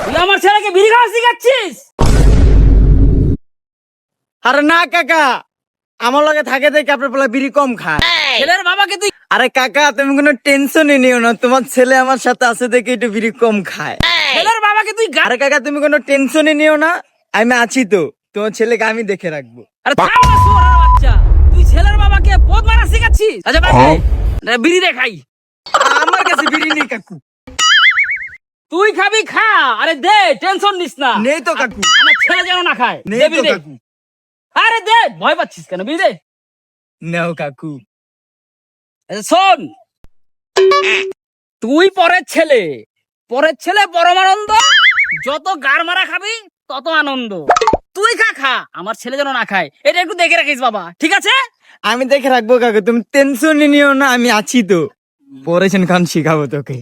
তুই আমার ছেলেকে বিড়ি খাওয়া শিখাচ্ছিস? আরে না কাকা, আমার লগে থাকে দেখে আপনার পোলা বিড়ি কম খায়। ছেলের বাবাকে তুই আরে কাকা তুমি কোনো টেনশনই নিও না, তোমার ছেলে আমার সাথে আছে দেখে একটু বিড়ি কম খায়। ছেলের বাবাকে তুই আরে কাকা তুমি কোনো টেনশনই নিও না, আমি আছি তো, তোমার ছেলেকে আমি দেখে রাখবো। আরে থাম না শুয়োরের বাচ্চা, তুই ছেলের বাবাকে বোধ মারা শিখাচ্ছিস? আচ্ছা ভাই বিড়ি দে খাই। আমার কাছে বিড়ি নেই কাকু। তুই খাবি খা, আরে দে, টেনশন নিস না। নেই তো কাকু, আমার ছেলে যেন না খায়। নেই দে তো বিড়ি দে। কাকু। আরে দে, ভয় পাচ্ছিস কেন? বিড়ি দে। নাও কাকু। আচ্ছা, শোন, তুই পরের ছেলে পরমানন্দ, যত গার মারা খাবি তত আনন্দ। তুই খা খা, আমার ছেলে যেন না খায়, এটা একটু দেখে রাখিস বাবা, ঠিক আছে? আমি দেখে রাখবো কাকু, তুমি টেনশনই নিও না, আমি আছি তো। পরেছেন খান শিখাবো তোকে।